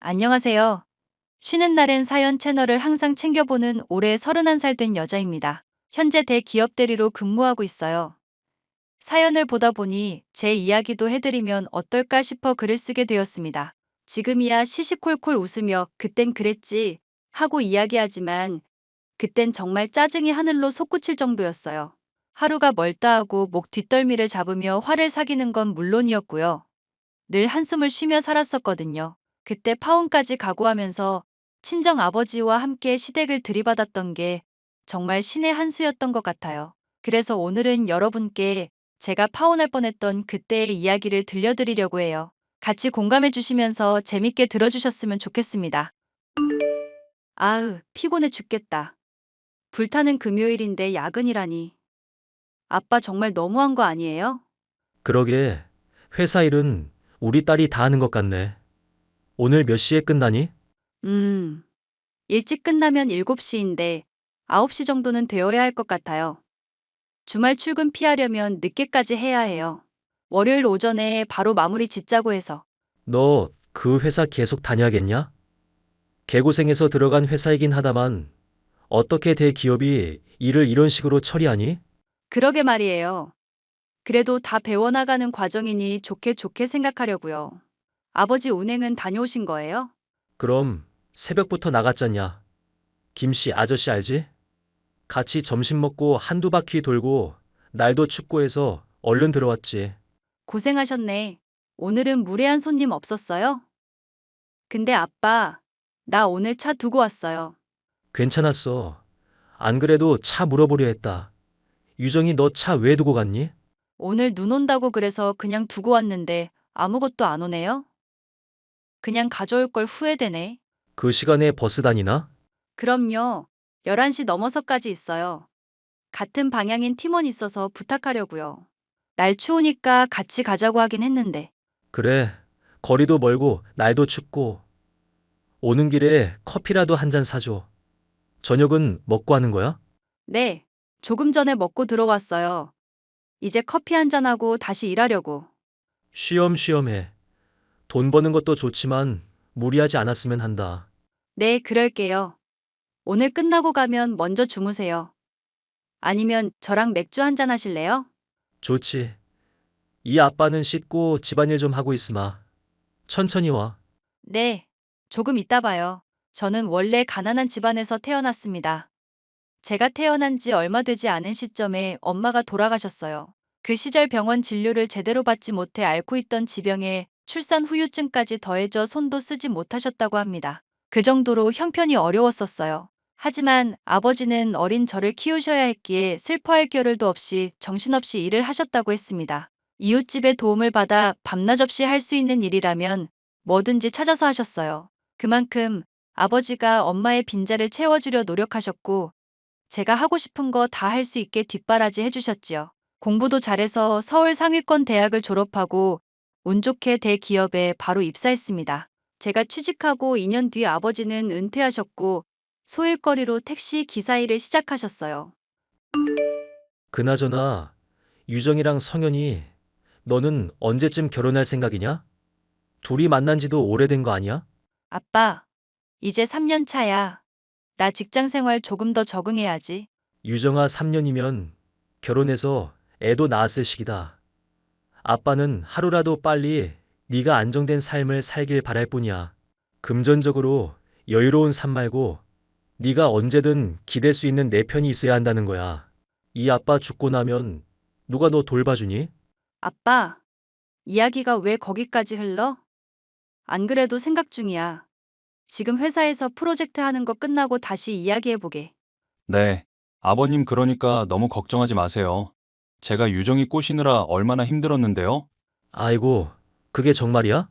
안녕하세요. 쉬는 날엔 사연 채널을 항상 챙겨보는 올해 31살 된 여자입니다. 현재 대기업 대리로 근무하고 있어요. 사연을 보다 보니 제 이야기도 해드리면 어떨까 싶어 글을 쓰게 되었습니다. 지금이야 시시콜콜 웃으며 그땐 그랬지 하고 이야기하지만 그땐 정말 짜증이 하늘로 솟구칠 정도였어요. 하루가 멀다 하고 목 뒷덜미를 잡으며 화를 사귀는 건 물론이었고요. 늘 한숨을 쉬며 살았었거든요. 그때 파혼까지 각오하면서 친정 아버지와 함께 시댁을 들이받았던 게 정말 신의 한 수였던 것 같아요. 그래서 오늘은 여러분께 제가 파혼할 뻔했던 그때의 이야기를 들려드리려고 해요. 같이 공감해 주시면서 재밌게 들어주셨으면 좋겠습니다. 아으, 피곤해 죽겠다. 불타는 금요일인데 야근이라니. 아빠 정말 너무한 거 아니에요? 그러게, 회사 일은 우리 딸이 다 하는 것 같네. 오늘 몇 시에 끝나니? 음, 일찍 끝나면 7시인데 9시 정도는 되어야 할 것 같아요. 주말 출근 피하려면 늦게까지 해야 해요. 월요일 오전에 바로 마무리 짓자고 해서. 너 그 회사 계속 다녀야겠냐? 개고생해서 들어간 회사이긴 하다만 어떻게 대기업이 일을 이런 식으로 처리하니? 그러게 말이에요. 그래도 다 배워나가는 과정이니 좋게 좋게 생각하려고요. 아버지 운행은 다녀오신 거예요? 그럼 새벽부터 나갔잖냐? 김씨 아저씨 알지? 같이 점심 먹고 한두 바퀴 돌고 날도 춥고 해서 얼른 들어왔지. 고생하셨네. 오늘은 무례한 손님 없었어요? 근데 아빠, 나 오늘 차 두고 왔어요. 괜찮았어. 안 그래도 차 물어보려 했다. 유정이 너 차 왜 두고 갔니? 오늘 눈 온다고 그래서 그냥 두고 왔는데 아무것도 안 오네요? 그냥 가져올 걸 후회되네. 그 시간에 버스 다니나? 그럼요. 11시 넘어서까지 있어요. 같은 방향인 팀원 있어서 부탁하려고요. 날 추우니까 같이 가자고 하긴 했는데. 그래, 거리도 멀고 날도 춥고 오는 길에 커피라도 한 잔 사줘. 저녁은 먹고 하는 거야? 네, 조금 전에 먹고 들어왔어요. 이제 커피 한 잔하고 다시 일하려고. 쉬엄쉬엄 해. 돈 버는 것도 좋지만 무리하지 않았으면 한다. 네, 그럴게요. 오늘 끝나고 가면 먼저 주무세요. 아니면 저랑 맥주 한 잔 하실래요? 좋지. 이 아빠는 씻고 집안일 좀 하고 있으마. 천천히 와. 네, 조금 이따 봐요. 저는 원래 가난한 집안에서 태어났습니다. 제가 태어난 지 얼마 되지 않은 시점에 엄마가 돌아가셨어요. 그 시절 병원 진료를 제대로 받지 못해 앓고 있던 지병에 출산 후유증까지 더해져 손도 쓰지 못하셨다고 합니다. 그 정도로 형편이 어려웠었어요. 하지만 아버지는 어린 저를 키우셔야 했기에 슬퍼할 겨를도 없이 정신없이 일을 하셨다고 했습니다. 이웃집의 도움을 받아 밤낮 없이 할 수 있는 일이라면 뭐든지 찾아서 하셨어요. 그만큼 아버지가 엄마의 빈자를 채워주려 노력하셨고 제가 하고 싶은 거 다 할 수 있게 뒷바라지 해주셨지요. 공부도 잘해서 서울 상위권 대학을 졸업하고 운 좋게 대기업에 바로 입사했습니다. 제가 취직하고 2년 뒤 아버지는 은퇴하셨고 소일거리로 택시 기사 일을 시작하셨어요. 그나저나 유정이랑 성현이 너는 언제쯤 결혼할 생각이냐? 둘이 만난 지도 오래된 거 아니야? 아빠, 이제 3년 차야. 나 직장 생활 조금 더 적응해야지. 유정아 3년이면 결혼해서 애도 낳았을 시기다. 아빠는 하루라도 빨리 네가 안정된 삶을 살길 바랄 뿐이야. 금전적으로 여유로운 삶 말고 네가 언제든 기댈 수 있는 내 편이 있어야 한다는 거야. 이 아빠 죽고 나면 누가 너 돌봐주니? 아빠, 이야기가 왜 거기까지 흘러? 안 그래도 생각 중이야. 지금 회사에서 프로젝트 하는 거 끝나고 다시 이야기해보게. 네, 아버님 그러니까 너무 걱정하지 마세요. 제가 유정이 꼬시느라 얼마나 힘들었는데요. 아이고, 그게 정말이야?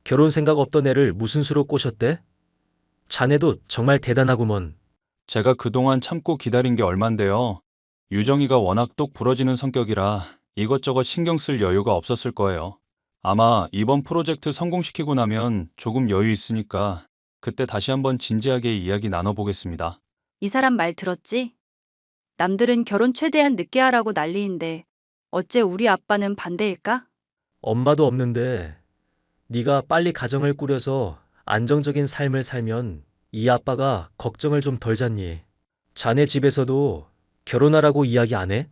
결혼 생각 없던 애를 무슨 수로 꼬셨대? 자네도 정말 대단하구먼. 제가 그동안 참고 기다린 게 얼만데요. 유정이가 워낙 똑 부러지는 성격이라 이것저것 신경 쓸 여유가 없었을 거예요. 아마 이번 프로젝트 성공시키고 나면 조금 여유 있으니까 그때 다시 한번 진지하게 이야기 나눠보겠습니다. 이 사람 말 들었지? 남들은 결혼 최대한 늦게 하라고 난리인데 어째 우리 아빠는 반대일까? 엄마도 없는데 네가 빨리 가정을 꾸려서 안정적인 삶을 살면 이 아빠가 걱정을 좀 덜 잡니? 자네 집에서도 결혼하라고 이야기 안 해?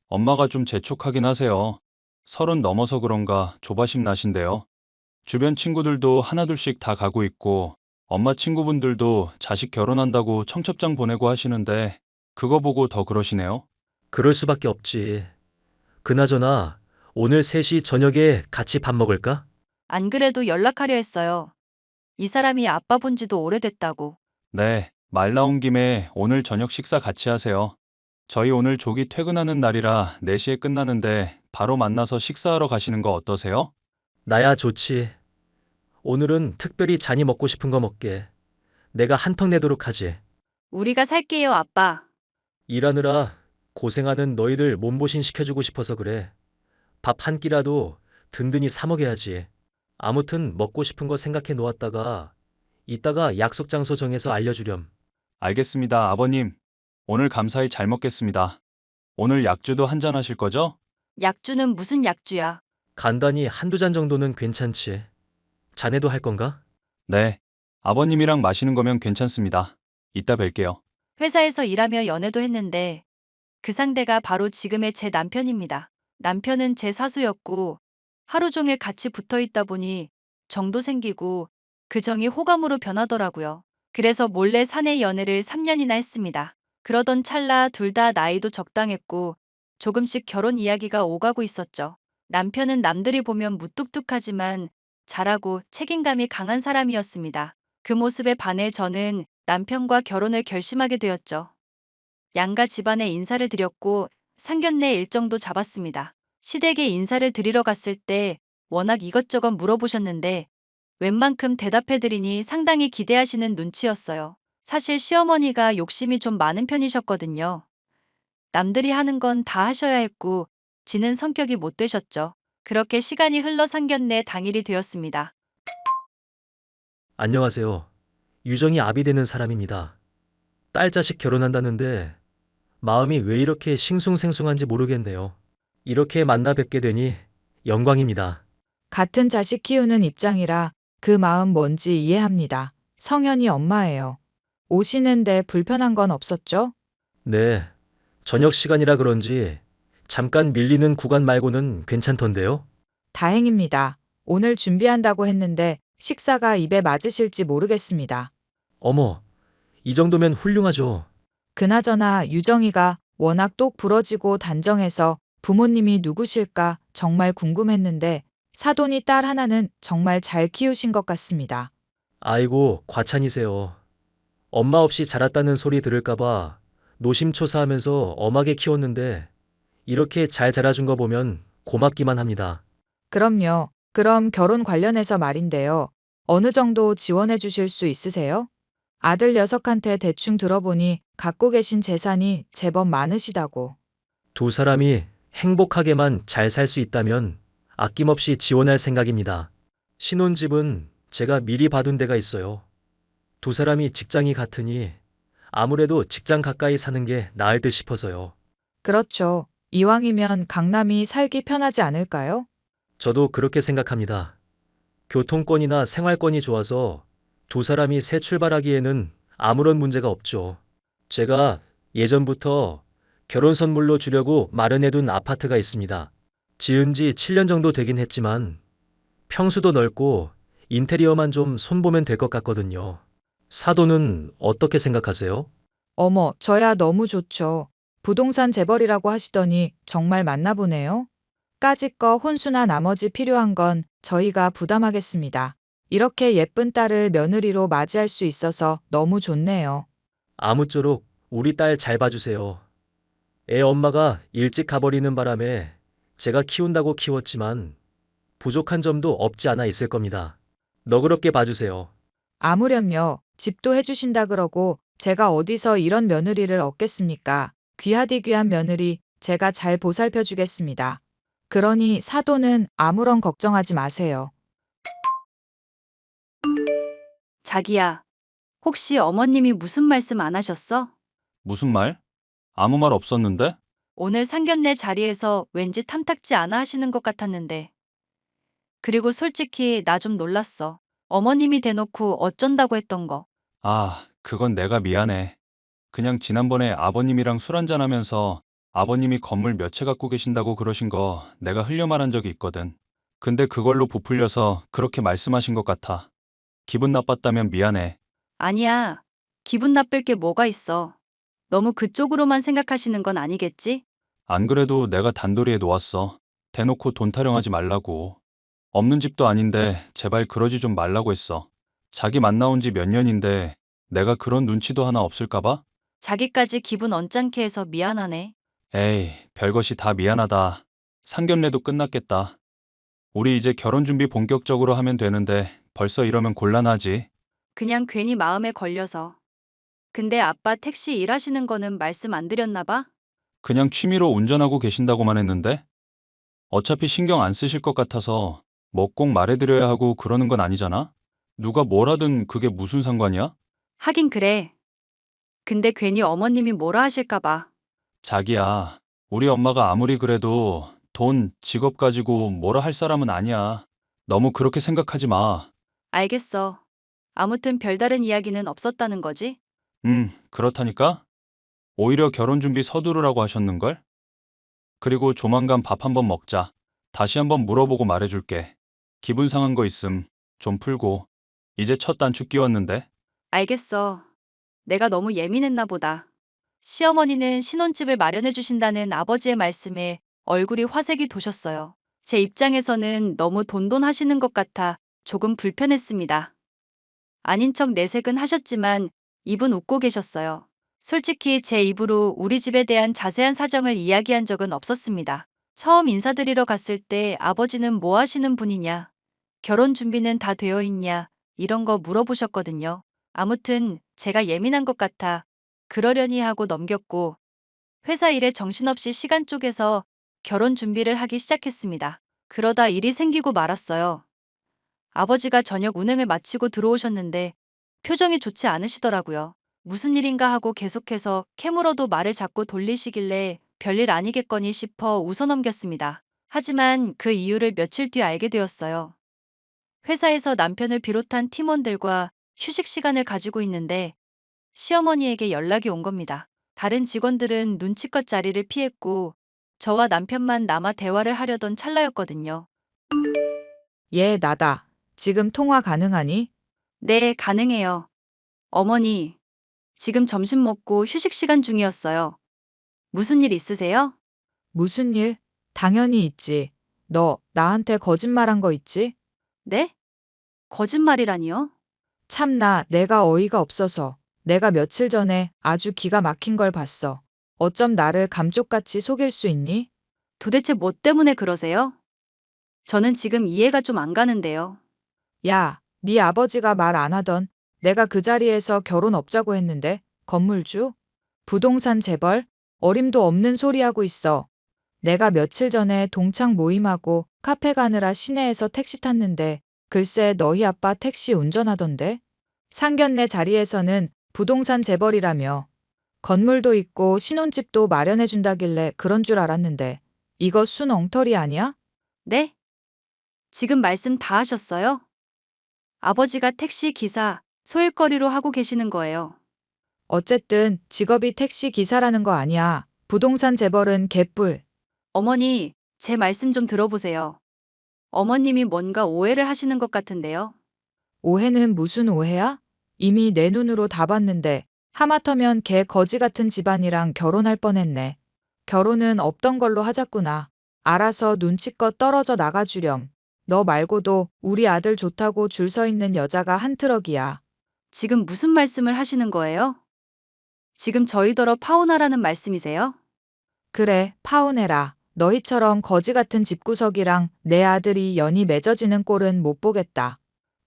엄마가 좀 재촉하긴 하세요. 30 넘어서 그런가 조바심 나신데요. 주변 친구들도 하나둘씩 다 가고 있고, 엄마 친구분들도 자식 결혼한다고 청첩장 보내고 하시는데, 그거 보고 더 그러시네요. 그럴 수밖에 없지. 그나저나 오늘 3시 저녁에 같이 밥 먹을까? 안 그래도 연락하려 했어요. 이 사람이 아빠 본 지도 오래됐다고. 네, 말 나온 김에 오늘 저녁 식사 같이 하세요. 저희 오늘 조기 퇴근하는 날이라 4시에 끝나는데 바로 만나서 식사하러 가시는 거 어떠세요? 나야 좋지. 오늘은 특별히 잔이 먹고 싶은 거 먹게. 내가 한턱 내도록 하지. 우리가 살게요, 아빠. 일하느라 고생하는 너희들 몸보신 시켜주고 싶어서 그래. 밥 한 끼라도 든든히 사 먹여야지. 아무튼 먹고 싶은 거 생각해 놓았다가 이따가 약속 장소 정해서 알려주렴. 알겠습니다, 아버님. 오늘 감사히 잘 먹겠습니다. 오늘 약주도 한잔 하실 거죠? 약주는 무슨 약주야? 간단히 한두 잔 정도는 괜찮지. 자네도 할 건가? 네, 아버님이랑 마시는 거면 괜찮습니다. 이따 뵐게요. 회사에서 일하며 연애도 했는데 그 상대가 바로 지금의 제 남편입니다. 남편은 제 사수였고 하루 종일 같이 붙어 있다 보니 정도 생기고 그 정이 호감으로 변하더라고요. 그래서 몰래 사내 연애를 3년이나 했습니다. 그러던 찰나 둘 다 나이도 적당했고 조금씩 결혼 이야기가 오가고 있었죠. 남편은 남들이 보면 무뚝뚝하지만 잘하고 책임감이 강한 사람이었습니다. 그 모습에 반해 저는 남편과 결혼을 결심하게 되었죠. 양가 집안에 인사를 드렸고 상견례 일정도 잡았습니다. 시댁에 인사를 드리러 갔을 때 워낙 이것저것 물어보셨는데 웬만큼 대답해드리니 상당히 기대하시는 눈치였어요. 사실 시어머니가 욕심이 좀 많은 편이셨거든요. 남들이 하는 건 다 하셔야 했고 지는 성격이 못 되셨죠. 그렇게 시간이 흘러 상견례 당일이 되었습니다. 안녕하세요. 유정이 아비 되는 사람입니다. 딸 자식 결혼한다는데 마음이 왜 이렇게 싱숭생숭한지 모르겠네요. 이렇게 만나 뵙게 되니 영광입니다. 같은 자식 키우는 입장이라 그 마음 뭔지 이해합니다. 성현이 엄마예요. 오시는데 불편한 건 없었죠? 네, 저녁 시간이라 그런지 잠깐 밀리는 구간 말고는 괜찮던데요. 다행입니다. 오늘 준비한다고 했는데 식사가 입에 맞으실지 모르겠습니다. 어머, 이 정도면 훌륭하죠. 그나저나 유정이가 워낙 똑 부러지고 단정해서 부모님이 누구실까 정말 궁금했는데 사돈이 딸 하나는 정말 잘 키우신 것 같습니다. 아이고, 과찬이세요. 엄마 없이 자랐다는 소리 들을까봐 노심초사하면서 엄하게 키웠는데 이렇게 잘 자라준 거 보면 고맙기만 합니다. 그럼요. 그럼 결혼 관련해서 말인데요. 어느 정도 지원해 주실 수 있으세요? 아들 녀석한테 대충 들어보니 갖고 계신 재산이 제법 많으시다고. 두 사람이 행복하게만 잘 살 수 있다면 아낌없이 지원할 생각입니다. 신혼집은 제가 미리 봐둔 데가 있어요. 두 사람이 직장이 같으니 아무래도 직장 가까이 사는 게 나을 듯 싶어서요. 그렇죠. 이왕이면 강남이 살기 편하지 않을까요? 저도 그렇게 생각합니다. 교통권이나 생활권이 좋아서 두 사람이 새 출발하기에는 아무런 문제가 없죠. 제가 예전부터 결혼 선물로 주려고 마련해둔 아파트가 있습니다. 지은 지 7년 정도 되긴 했지만 평수도 넓고 인테리어만 좀 손보면 될 것 같거든요. 사도는 어떻게 생각하세요? 어머, 저야 너무 좋죠. 부동산 재벌이라고 하시더니 정말 맞나 보네요. 까짓거 혼수나 나머지 필요한 건 저희가 부담하겠습니다. 이렇게 예쁜 딸을 며느리로 맞이할 수 있어서 너무 좋네요. 아무쪼록 우리 딸 잘 봐주세요. 애 엄마가 일찍 가버리는 바람에 제가 키운다고 키웠지만 부족한 점도 없지 않아 있을 겁니다. 너그럽게 봐주세요. 아무렴요. 집도 해주신다 그러고 제가 어디서 이런 며느리를 얻겠습니까? 귀하디 귀한 며느리 제가 잘 보살펴 주겠습니다. 그러니 사도는 아무런 걱정하지 마세요. 자기야, 혹시 어머님이 무슨 말씀 안 하셨어? 무슨 말? 아무 말 없었는데? 오늘 상견례 자리에서 왠지 탐탁지 않아 하시는 것 같았는데. 그리고 솔직히 나 좀 놀랐어. 어머님이 대놓고 어쩐다고 했던 거. 아, 그건 내가 미안해. 그냥 지난번에 아버님이랑 술 한잔하면서 아버님이 건물 몇 채 갖고 계신다고 그러신 거 내가 흘려 말한 적이 있거든. 근데 그걸로 부풀려서 그렇게 말씀하신 것 같아. 기분 나빴다면 미안해. 아니야. 기분 나쁠 게 뭐가 있어. 너무 그쪽으로만 생각하시는 건 아니겠지? 안 그래도 내가 단도리에 놓았어. 대놓고 돈 타령하지 말라고. 없는 집도 아닌데 제발 그러지 좀 말라고 했어. 자기 만나온 지 몇 년인데 내가 그런 눈치도 하나 없을까 봐? 자기까지 기분 언짢게 해서 미안하네. 에이, 별것이 다 미안하다. 상견례도 끝났겠다. 우리 이제 결혼 준비 본격적으로 하면 되는데 벌써 이러면 곤란하지. 그냥 괜히 마음에 걸려서. 근데 아빠 택시 일하시는 거는 말씀 안 드렸나 봐? 그냥 취미로 운전하고 계신다고만 했는데? 어차피 신경 안 쓰실 것 같아서 뭐 꼭 말해드려야 하고 그러는 건 아니잖아? 누가 뭘 하든 그게 무슨 상관이야? 하긴 그래. 근데 괜히 어머님이 뭐라 하실까 봐. 자기야, 우리 엄마가 아무리 그래도 돈, 직업 가지고 뭐라 할 사람은 아니야. 너무 그렇게 생각하지 마. 알겠어. 아무튼 별다른 이야기는 없었다는 거지? 그렇다니까? 오히려 결혼 준비 서두르라고 하셨는걸? 그리고 조만간 밥 한번 먹자. 다시 한번 물어보고 말해줄게. 기분 상한 거 있음 좀 풀고. 이제 첫 단추 끼웠는데. 알겠어. 내가 너무 예민했나 보다. 시어머니는 신혼집을 마련해 주신다는 아버지의 말씀에 얼굴이 화색이 도셨어요. 제 입장에서는 너무 돈돈하시는 것 같아 조금 불편했습니다. 아닌 척 내색은 하셨지만 입은 웃고 계셨어요. 솔직히 제 입으로 우리 집에 대한 자세한 사정을 이야기한 적은 없었습니다. 처음 인사드리러 갔을 때 아버지는 뭐 하시는 분이냐, 결혼 준비는 다 되어 있냐, 이런 거 물어보셨거든요. 아무튼 제가 예민한 것 같아 그러려니 하고 넘겼고 회사 일에 정신없이 시간 쪼개서 결혼 준비를 하기 시작했습니다. 그러다 일이 생기고 말았어요. 아버지가 저녁 운행을 마치고 들어오셨는데 표정이 좋지 않으시더라고요. 무슨 일인가 하고 계속해서 캐물어도 말을 자꾸 돌리시길래 별일 아니겠거니 싶어 웃어넘겼습니다. 하지만 그 이유를 며칠 뒤 알게 되었어요. 회사에서 남편을 비롯한 팀원들과 휴식 시간을 가지고 있는데 시어머니에게 연락이 온 겁니다. 다른 직원들은 눈치껏 자리를 피했고 저와 남편만 남아 대화를 하려던 찰나였거든요. 예, 나다. 지금 통화 가능하니? 네, 가능해요. 어머니, 지금 점심 먹고 휴식 시간 중이었어요. 무슨 일 있으세요? 무슨 일? 당연히 있지. 너 나한테 거짓말한 거 있지? 네? 거짓말이라니요? 참나, 내가 어이가 없어서. 내가 며칠 전에 아주 기가 막힌 걸 봤어. 어쩜 나를 감쪽같이 속일 수 있니? 도대체 뭐 때문에 그러세요? 저는 지금 이해가 좀 안 가는데요. 야, 네 아버지가 말 안 하던 내가 그 자리에서 결혼 없자고 했는데 건물주? 부동산 재벌? 어림도 없는 소리 하고 있어. 내가 며칠 전에 동창 모임하고 카페 가느라 시내에서 택시 탔는데 글쎄 너희 아빠 택시 운전하던데? 상견례 자리에서는 부동산 재벌이라며 건물도 있고 신혼집도 마련해준다길래 그런 줄 알았는데 이거 순 엉터리 아니야? 네? 지금 말씀 다 하셨어요? 아버지가 택시 기사, 소일거리로 하고 계시는 거예요. 어쨌든 직업이 택시 기사라는 거 아니야. 부동산 재벌은 개뿔. 어머니, 제 말씀 좀 들어보세요. 어머님이 뭔가 오해를 하시는 것 같은데요. 오해는 무슨 오해야? 이미 내 눈으로 다 봤는데 하마터면 개 거지 같은 집안이랑 결혼할 뻔했네. 결혼은 없던 걸로 하자꾸나. 알아서 눈치껏 떨어져 나가주렴. 너 말고도 우리 아들 좋다고 줄 서 있는 여자가 한 트럭이야. 지금 무슨 말씀을 하시는 거예요? 지금 저희더러 파혼하라는 말씀이세요? 그래, 파혼해라. 너희처럼 거지 같은 집구석이랑 내 아들이 연이 맺어지는 꼴은 못 보겠다.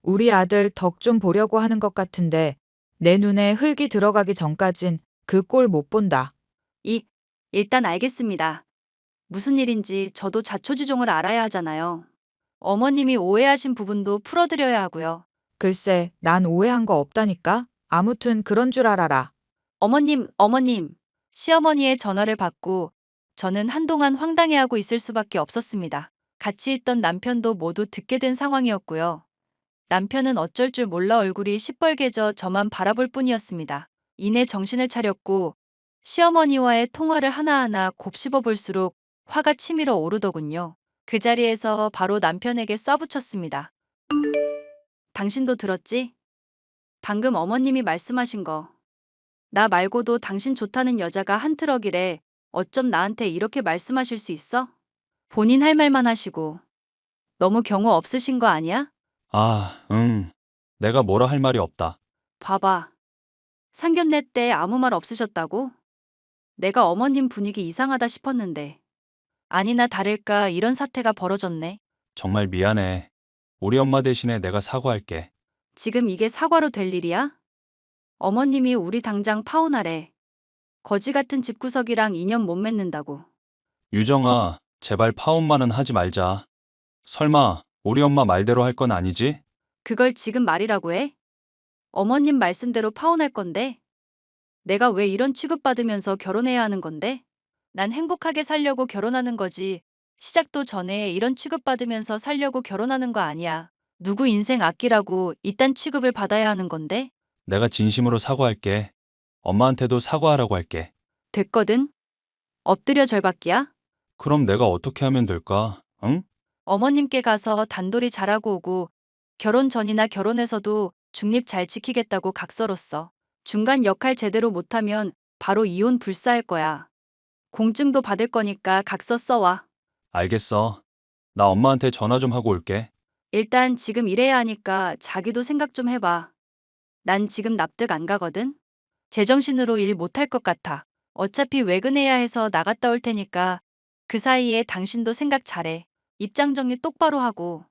우리 아들 덕 좀 보려고 하는 것 같은데 내 눈에 흙이 들어가기 전까진 그 꼴 못 본다. 일단 알겠습니다. 무슨 일인지 저도 자초지종을 알아야 하잖아요. 어머님이 오해하신 부분도 풀어드려야 하고요. 글쎄, 난 오해한 거 없다니까? 아무튼 그런 줄 알아라. 어머님. 시어머니의 전화를 받고 저는 한동안 황당해하고 있을 수밖에 없었습니다. 같이 있던 남편도 모두 듣게 된 상황이었고요. 남편은 어쩔 줄 몰라 얼굴이 시뻘개져 저만 바라볼 뿐이었습니다. 이내 정신을 차렸고 시어머니와의 통화를 하나하나 곱씹어 볼수록 화가 치밀어 오르더군요. 그 자리에서 바로 남편에게 쏴붙였습니다. 당신도 들었지? 방금 어머님이 말씀하신 거. 나 말고도 당신 좋다는 여자가 한 트럭이래. 어쩜 나한테 이렇게 말씀하실 수 있어? 본인 할 말만 하시고. 너무 경우 없으신 거 아니야? 아, 내가 뭐라 할 말이 없다. 봐봐. 상견례 때 아무 말 없으셨다고? 내가 어머님 분위기 이상하다 싶었는데. 아니나 다를까 이런 사태가 벌어졌네. 정말 미안해. 우리 엄마 대신에 내가 사과할게. 지금 이게 사과로 될 일이야? 어머님이 우리 당장 파혼하래. 거지 같은 집구석이랑 인연 못 맺는다고. 유정아, 제발 파혼만은 하지 말자. 설마 우리 엄마 말대로 할 건 아니지? 그걸 지금 말이라고 해? 어머님 말씀대로 파혼할 건데? 내가 왜 이런 취급받으면서 결혼해야 하는 건데? 난 행복하게 살려고 결혼하는 거지. 시작도 전에 이런 취급받으면서 살려고 결혼하는 거 아니야. 누구 인생 아끼라고 이딴 취급을 받아야 하는 건데? 내가 진심으로 사과할게. 엄마한테도 사과하라고 할게. 됐거든? 엎드려 절받기야? 그럼 내가 어떻게 하면 될까? 응? 어머님께 가서 단돌이 잘하고 오고 결혼 전이나 결혼해서도 중립 잘 지키겠다고 각서로써 중간 역할 제대로 못하면 바로 이혼 불사할 거야. 공증도 받을 거니까 각서 써와. 알겠어. 나 엄마한테 전화 좀 하고 올게. 일단 지금 일해야 하니까 자기도 생각 좀 해봐. 난 지금 납득 안 가거든? 제정신으로 일 못할 것 같아. 어차피 외근해야 해서 나갔다 올 테니까 그 사이에 당신도 생각 잘해. 입장 정리 똑바로 하고.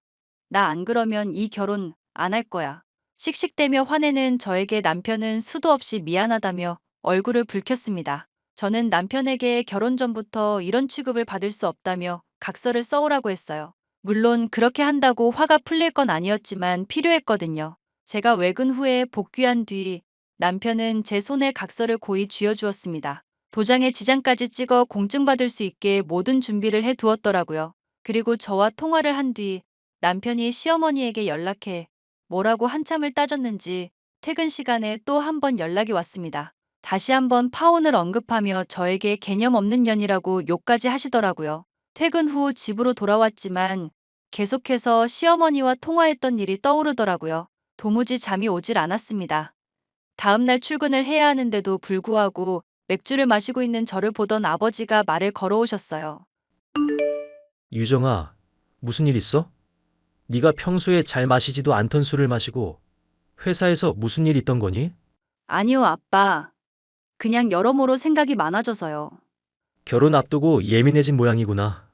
나 안 그러면 이 결혼 안 할 거야. 씩씩대며 화내는 저에게 남편은 수도 없이 미안하다며 얼굴을 붉혔습니다. 저는 남편에게 결혼 전부터 이런 취급을 받을 수 없다며 각서를 써오라고 했어요. 물론 그렇게 한다고 화가 풀릴 건 아니었지만 필요했거든요. 제가 외근 후에 복귀한 뒤 남편은 제 손에 각서를 고이 쥐어주었습니다. 도장에 지장까지 찍어 공증받을 수 있게 모든 준비를 해두었더라고요. 그리고 저와 통화를 한 뒤 남편이 시어머니에게 연락해 뭐라고 한참을 따졌는지 퇴근 시간에 또 한 번 연락이 왔습니다. 다시 한번 파혼을 언급하며 저에게 개념 없는 년이라고 욕까지 하시더라고요. 퇴근 후 집으로 돌아왔지만 계속해서 시어머니와 통화했던 일이 떠오르더라고요. 도무지 잠이 오질 않았습니다. 다음날 출근을 해야 하는데도 불구하고 맥주를 마시고 있는 저를 보던 아버지가 말을 걸어오셨어요. 유정아, 무슨 일 있어? 네가 평소에 잘 마시지도 않던 술을 마시고 회사에서 무슨 일 있던 거니? 아니요, 아빠. 그냥 여러모로 생각이 많아져서요. 결혼 앞두고 예민해진 모양이구나.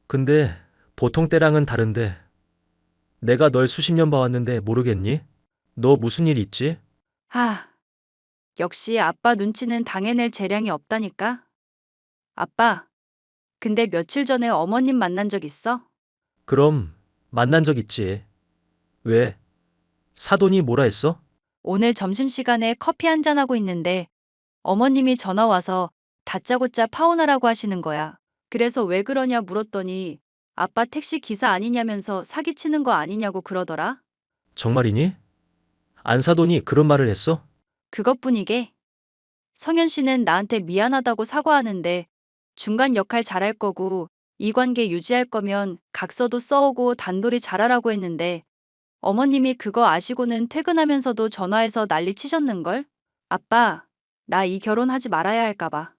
근데 보통 때랑은 다른데 내가 널 수십 년 봐왔는데 모르겠니? 너 무슨 일 있지? 역시 아빠 눈치는 당해낼 재량이 없다니까? 아빠, 근데 며칠 전에 어머님 만난 적 있어? 그럼 만난 적 있지. 왜? 사돈이 뭐라 했어? 오늘 점심시간에 커피 한잔하고 있는데 어머님이 전화 와서 다짜고짜 파혼하라고 하시는 거야. 그래서 왜 그러냐 물었더니 아빠 택시 기사 아니냐면서 사기치는 거 아니냐고 그러더라. 정말이니? 안사돈이 그런 말을 했어? 그것뿐이게. 성현 씨는 나한테 미안하다고 사과하는데 중간 역할 잘할 거고 이 관계 유지할 거면 각서도 써오고 단돌이 잘하라고 했는데 어머님이 그거 아시고는 퇴근하면서도 전화해서 난리 치셨는걸? 아빠, 나 이 결혼하지 말아야 할까봐.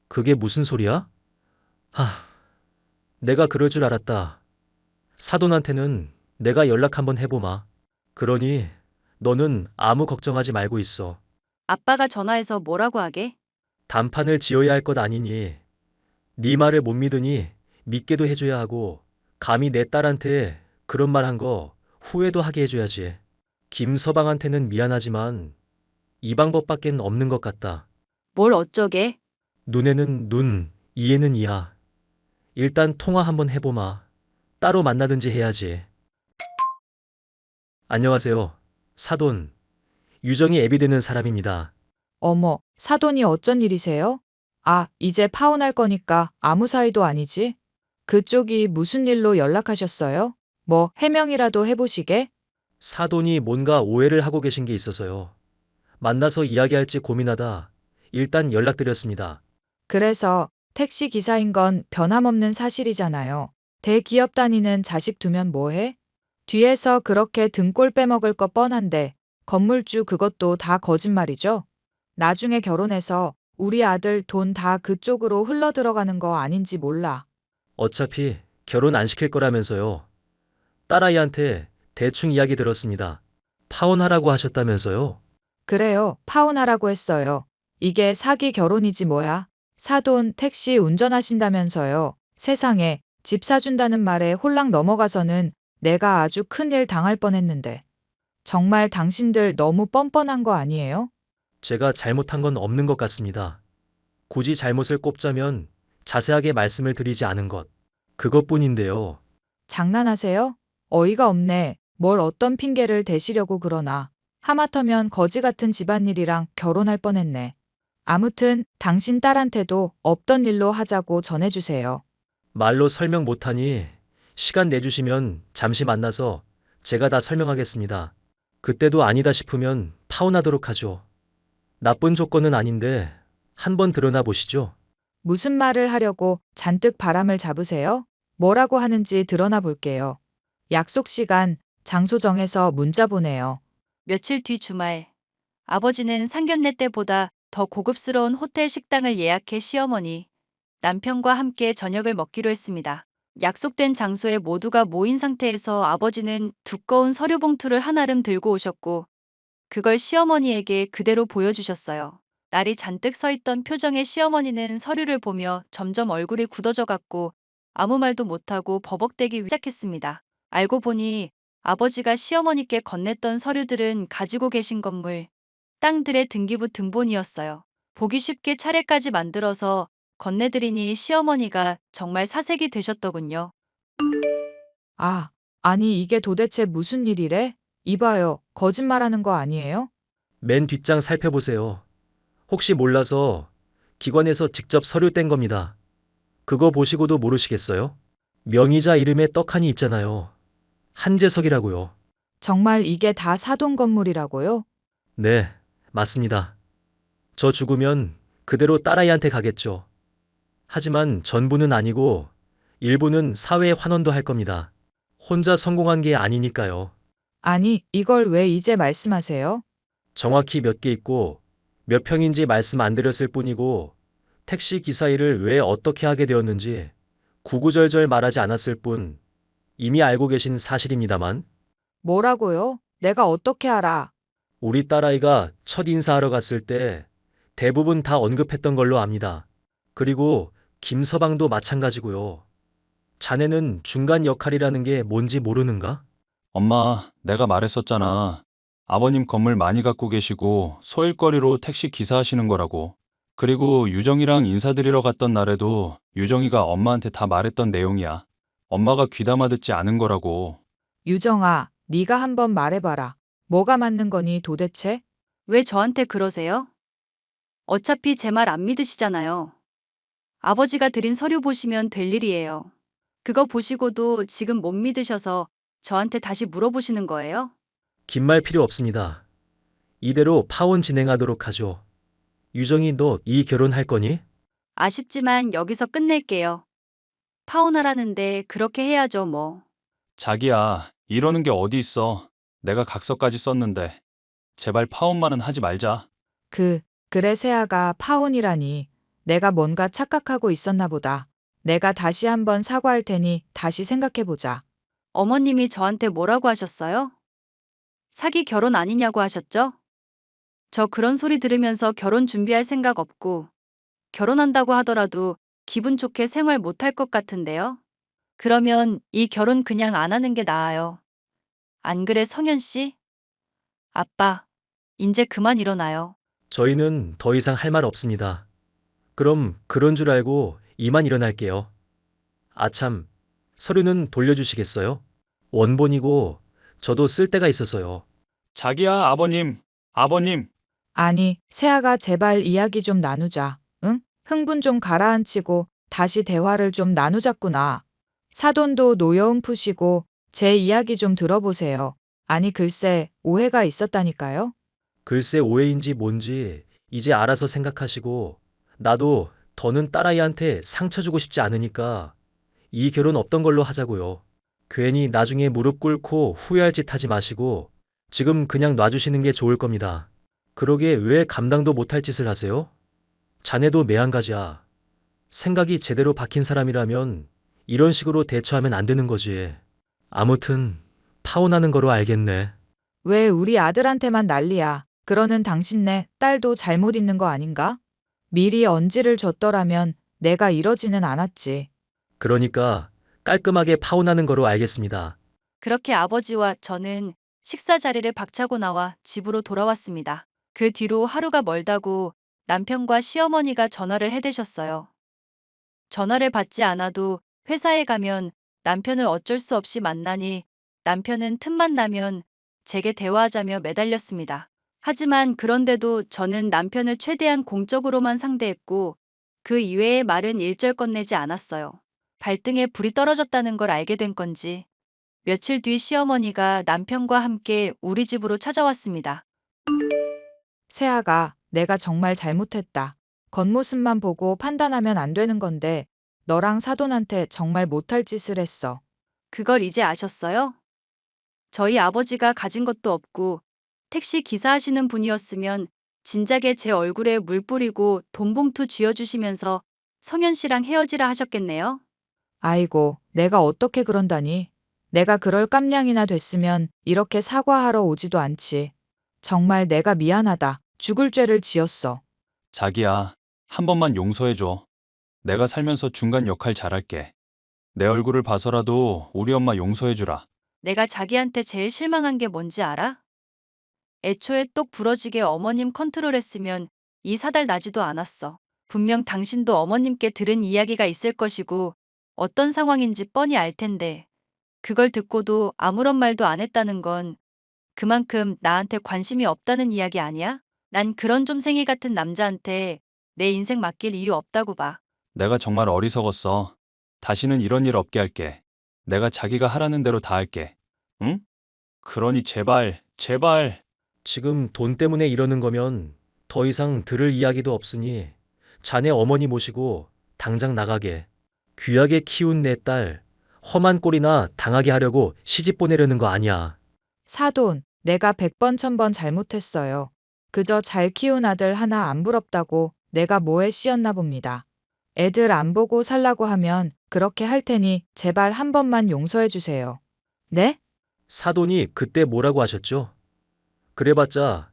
그게 무슨 소리야? 하, 내가 그럴 줄 알았다. 사돈한테는 내가 연락 한번 해보마. 그러니 너는 아무 걱정하지 말고 있어. 아빠가 전화해서 뭐라고 하게? 단판을 지어야 할 것 아니니 네 말을 못 믿으니 믿게도 해줘야 하고 감히 내 딸한테 그런 말 한 거 후회도 하게 해줘야지. 김서방한테는 미안하지만 이 방법밖엔 없는 것 같다. 뭘 어쩌게? 눈에는 눈, 이에는 이야. 일단 통화 한번 해보마. 따로 만나든지 해야지. 안녕하세요. 사돈. 유정이 애비 되는 사람입니다. 어머, 사돈이 어쩐 일이세요? 아, 이제 파혼할 거니까 아무 사이도 아니지? 그쪽이 무슨 일로 연락하셨어요? 뭐 해명이라도 해보시게? 사돈이 뭔가 오해를 하고 계신 게 있어서요. 만나서 이야기할지 고민하다 일단 연락드렸습니다. 그래서 택시 기사인 건 변함없는 사실이잖아요. 대기업 다니는 자식 두면 뭐해? 뒤에서 그렇게 등골 빼먹을 거 뻔한데 건물주 그것도 다 거짓말이죠? 나중에 결혼해서 우리 아들 돈 다 그쪽으로 흘러 들어가는 거 아닌지 몰라. 어차피 결혼 안 시킬 거라면서요. 딸아이한테 대충 이야기 들었습니다. 파혼하라고 하셨다면서요. 그래요. 파혼하라고 했어요. 이게 사기 결혼이지 뭐야. 사돈 택시 운전하신다면서요. 세상에 집 사준다는 말에 홀랑 넘어가서는 내가 아주 큰일 당할 뻔했는데. 정말 당신들 너무 뻔뻔한 거 아니에요? 제가 잘못한 건 없는 것 같습니다. 굳이 잘못을 꼽자면 자세하게 말씀을 드리지 않은 것. 그것뿐인데요. 장난하세요? 어이가 없네. 뭘 어떤 핑계를 대시려고 그러나. 하마터면 거지 같은 집안일이랑 결혼할 뻔했네. 아무튼 당신 딸한테도 없던 일로 하자고 전해주세요. 말로 설명 못하니 시간 내주시면 잠시 만나서 제가 다 설명하겠습니다. 그때도 아니다 싶으면 파혼하도록 하죠. 나쁜 조건은 아닌데 한번 드러나 보시죠. 무슨 말을 하려고 잔뜩 바람을 잡으세요? 뭐라고 하는지 드러나 볼게요. 약속 시간, 장소 정해서 문자 보내요. 며칠 뒤 주말, 아버지는 상견례 때보다 더 고급스러운 호텔 식당을 예약해 시어머니, 남편과 함께 저녁을 먹기로 했습니다. 약속된 장소에 모두가 모인 상태에서 아버지는 두꺼운 서류 봉투를 한아름 들고 오셨고, 그걸 시어머니에게 그대로 보여주셨어요. 날이 잔뜩 서 있던 표정의 시어머니는 서류를 보며 점점 얼굴이 굳어져 갔고 아무 말도 못하고 버벅대기 시작했습니다. 알고 보니 아버지가 시어머니께 건넸던 서류들은 가지고 계신 건물, 땅들의 등기부 등본이었어요. 보기 쉽게 차례까지 만들어서 건네드리니 시어머니가 정말 사색이 되셨더군요. 아, 아니 이게 도대체 무슨 일이래? 이봐요, 거짓말하는 거 아니에요? 맨 뒷장 살펴보세요. 혹시 몰라서 기관에서 직접 서류 뗀 겁니다. 그거 보시고도 모르시겠어요? 명의자 이름에 떡하니 있잖아요. 한재석이라고요. 정말 이게 다 사돈 건물이라고요? 네, 맞습니다. 저 죽으면 그대로 딸아이한테 가겠죠. 하지만 전부는 아니고 일부는 사회에 환원도 할 겁니다. 혼자 성공한 게 아니니까요. 아니, 이걸 왜 이제 말씀하세요? 정확히 몇 개 있고 몇 평인지 말씀 안 드렸을 뿐이고 택시 기사 일을 왜 어떻게 하게 되었는지 구구절절 말하지 않았을 뿐 이미 알고 계신 사실입니다만 뭐라고요? 내가 어떻게 알아? 우리 딸아이가 첫 인사하러 갔을 때 대부분 다 언급했던 걸로 압니다. 그리고 김서방도 마찬가지고요. 자네는 중간 역할이라는 게 뭔지 모르는가? 엄마, 내가 말했었잖아. 아버님 건물 많이 갖고 계시고 소일거리로 택시 기사 하시는 거라고. 그리고 유정이랑 인사드리러 갔던 날에도 유정이가 엄마한테 다 말했던 내용이야. 엄마가 귀담아 듣지 않은 거라고. 유정아, 네가 한번 말해봐라. 뭐가 맞는 거니 도대체? 왜 저한테 그러세요? 어차피 제 말 안 믿으시잖아요. 아버지가 드린 서류 보시면 될 일이에요. 그거 보시고도 지금 못 믿으셔서 저한테 다시 물어보시는 거예요? 긴 말 필요 없습니다. 이대로 파혼 진행하도록 하죠. 유정이 너 이 결혼할 거니? 아쉽지만 여기서 끝낼게요. 파혼하라는데 그렇게 해야죠, 뭐. 자기야, 이러는 게 어디 있어. 내가 각서까지 썼는데. 제발 파혼만은 하지 말자. 그래 세아가 파혼이라니. 내가 뭔가 착각하고 있었나 보다. 내가 다시 한번 사과할 테니 다시 생각해보자. 어머님이 저한테 뭐라고 하셨어요? 사기 결혼 아니냐고 하셨죠? 저 그런 소리 들으면서 결혼 준비할 생각 없고, 결혼한다고 하더라도 기분 좋게 생활 못할 것 같은데요? 그러면 이 결혼 그냥 안 하는 게 나아요. 안 그래, 성현 씨? 아빠, 이제 그만 일어나요. 저희는 더 이상 할 말 없습니다. 그럼 그런 줄 알고 이만 일어날게요. 아참, 서류는 돌려주시겠어요? 원본이고 저도 쓸 데가 있어서요. 자기야, 아버님. 아니, 세아가 제발 이야기 좀 나누자. 응? 흥분 좀 가라앉히고 다시 대화를 좀 나누자꾸나. 사돈도 노여움 푸시고 제 이야기 좀 들어보세요. 아니, 글쎄, 오해가 있었다니까요. 글쎄 오해인지 뭔지 이제 알아서 생각하시고 나도 더는 딸아이한테 상처 주고 싶지 않으니까 이 결혼 없던 걸로 하자고요. 괜히 나중에 무릎 꿇고 후회할 짓 하지 마시고 지금 그냥 놔주시는 게 좋을 겁니다. 그러게 왜 감당도 못할 짓을 하세요? 자네도 매한가지야. 생각이 제대로 박힌 사람이라면 이런 식으로 대처하면 안 되는 거지. 아무튼 파혼하는 거로 알겠네. 왜 우리 아들한테만 난리야? 그러는 당신네 딸도 잘못 있는 거 아닌가? 미리 언지를 줬더라면 내가 이러지는 않았지. 그러니까 깔끔하게 파혼하는 거로 알겠습니다. 그렇게 아버지와 저는 식사 자리를 박차고 나와 집으로 돌아왔습니다. 그 뒤로 하루가 멀다고 남편과 시어머니가 전화를 해대셨어요. 전화를 받지 않아도 회사에 가면 남편을 어쩔 수 없이 만나니 남편은 틈만 나면 제게 대화하자며 매달렸습니다. 하지만 그런데도 저는 남편을 최대한 공적으로만 상대했고 그 이외의 말은 일절 꺼내지 않았어요. 발등에 불이 떨어졌다는 걸 알게 된 건지 며칠 뒤 시어머니가 남편과 함께 우리 집으로 찾아왔습니다. 세아가, 내가 정말 잘못했다. 겉모습만 보고 판단하면 안 되는 건데 너랑 사돈한테 정말 못할 짓을 했어. 그걸 이제 아셨어요? 저희 아버지가 가진 것도 없고 택시 기사하시는 분이었으면 진작에 제 얼굴에 물 뿌리고 돈 봉투 쥐어주시면서 성현 씨랑 헤어지라 하셨겠네요. 아이고, 내가 어떻게 그런다니. 내가 그럴 깜냥이나 됐으면 이렇게 사과하러 오지도 않지. 정말 내가 미안하다. 죽을 죄를 지었어. 자기야, 한 번만 용서해줘. 내가 살면서 중간 역할 잘할게. 내 얼굴을 봐서라도 우리 엄마 용서해주라. 내가 자기한테 제일 실망한 게 뭔지 알아? 애초에 똑 부러지게 어머님 컨트롤했으면 이 사달 나지도 않았어. 분명 당신도 어머님께 들은 이야기가 있을 것이고 어떤 상황인지 뻔히 알 텐데 그걸 듣고도 아무런 말도 안 했다는 건 그만큼 나한테 관심이 없다는 이야기 아니야? 난 그런 좀생이 같은 남자한테 내 인생 맡길 이유 없다고 봐. 내가 정말 어리석었어. 다시는 이런 일 없게 할게. 내가 자기가 하라는 대로 다 할게. 응? 그러니 제발, 제발. 지금 돈 때문에 이러는 거면 더 이상 들을 이야기도 없으니 자네 어머니 모시고 당장 나가게. 귀하게 키운 내 딸 험한 꼴이나 당하게 하려고 시집 보내려는 거 아니야. 사돈, 내가 100번 1000번 잘못했어요. 그저 잘 키운 아들 하나 안 부럽다고 내가 뭐에 씌었나 봅니다. 애들 안 보고 살라고 하면 그렇게 할 테니 제발 한 번만 용서해 주세요. 네? 사돈이 그때 뭐라고 하셨죠? 그래봤자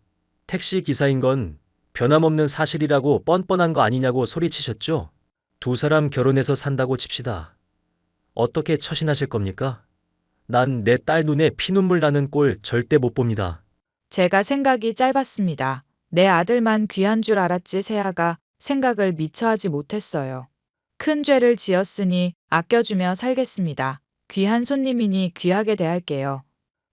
택시 기사인 건 변함없는 사실이라고 뻔뻔한 거 아니냐고 소리치셨죠? 두 사람 결혼해서 산다고 칩시다. 어떻게 처신하실 겁니까? 난 내 딸 눈에 피눈물 나는 꼴 절대 못 봅니다. 제가 생각이 짧았습니다. 내 아들만 귀한 줄 알았지 세아가 생각을 미처 하지 못했어요. 큰 죄를 지었으니 아껴주며 살겠습니다. 귀한 손님이니 귀하게 대할게요.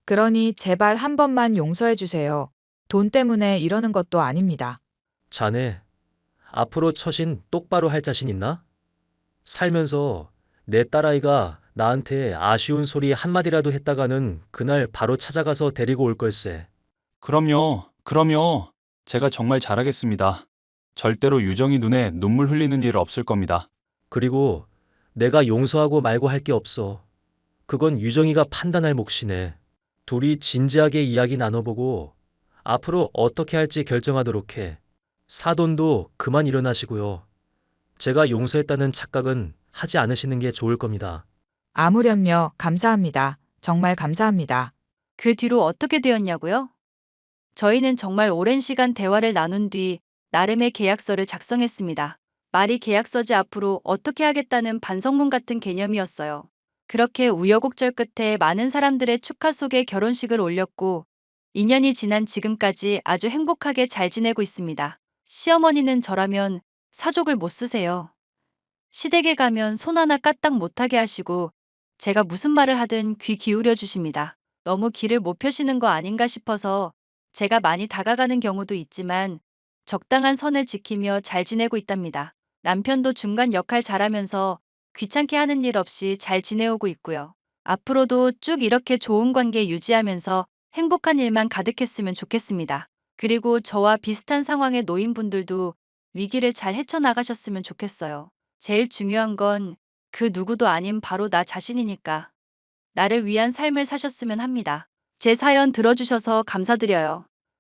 그러니 제발 한 번만 용서해 주세요. 돈 때문에 이러는 것도 아닙니다. 자네, 앞으로 처신 똑바로 할 자신 있나? 살면서 내 딸아이가 나한테 아쉬운 소리 한마디라도 했다가는 그날 바로 찾아가서 데리고 올 걸세. 그럼요, 그럼요. 제가 정말 잘하겠습니다. 절대로 유정이 눈에 눈물 흘리는 일 없을 겁니다. 그리고 내가 용서하고 말고 할 게 없어. 그건 유정이가 판단할 몫이네. 둘이 진지하게 이야기 나눠보고 앞으로 어떻게 할지 결정하도록 해. 사돈도 그만 일어나시고요. 제가 용서했다는 착각은 하지 않으시는 게 좋을 겁니다. 아무렴요. 감사합니다. 정말 감사합니다. 그 뒤로 어떻게 되었냐고요? 저희는 정말 오랜 시간 대화를 나눈 뒤 나름의 계약서를 작성했습니다. 말이 계약서지 앞으로 어떻게 하겠다는 반성문 같은 개념이었어요. 그렇게 우여곡절 끝에 많은 사람들의 축하 속에 결혼식을 올렸고 2년이 지난 지금까지 아주 행복하게 잘 지내고 있습니다. 시어머니는 저라면 사족을 못 쓰세요. 시댁에 가면 손 하나 까딱 못하게 하시고 제가 무슨 말을 하든 귀 기울여 주십니다. 너무 길을 못 펴시는 거 아닌가 싶어서 제가 많이 다가가는 경우도 있지만 적당한 선을 지키며 잘 지내고 있답니다. 남편도 중간 역할 잘하면서 귀찮게 하는 일 없이 잘 지내오고 있고요. 앞으로도 쭉 이렇게 좋은 관계 유지하면서 행복한 일만 가득했으면 좋겠습니다. 그리고 저와 비슷한 상황의 노인분들도 위기를 잘 헤쳐나가셨으면 좋겠어요. 제일 중요한 건 그 누구도 아닌 바로 나 자신이니까 나를 위한 삶을 사셨으면 합니다. 제 사연 들어주셔서 감사드려요.